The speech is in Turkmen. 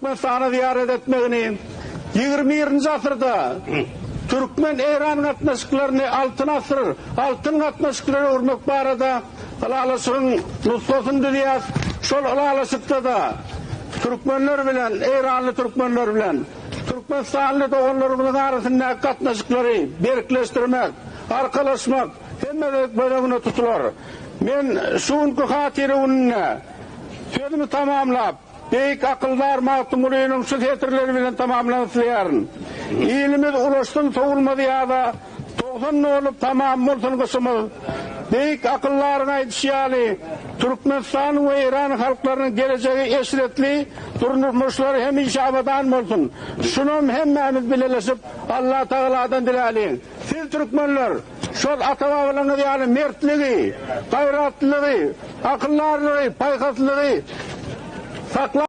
Türkmenistan'ı ziyaret etmegini 21. asırda Türkmen-İran gatnaşyklaryny altın gatnaşyklary urmak barada alasygyň nusratyn dünyas şol alasyykda da Türkmenler bilen, İranly Türkmenler bilen Türkmenistanly doganlarynyň arasynda gatnaşyklary berkleşdirmek, arkalaşmak hemme bölümine tutular. Men şuňky hatyrı unna sözümü tamamlap beyik akıllar Mahtumuri'nin şu tetirleri bilen tamamlansılayarın. İlimiz ulaştın soğulmadı ya da 90 olup tamam olsun kısmı. Beyik akıllarına yetişiyali Türkmenistan ve İran halklarının geleceği eşretli durmuşları hem işabadan olsun. Şunun hemmemiz bileleşip Allah Teala'dan dilaleyin. Siz Türkmenler şol atababalarını yani mertliği, gayratlılığı, akıllarlığı, paykaslığı sakla.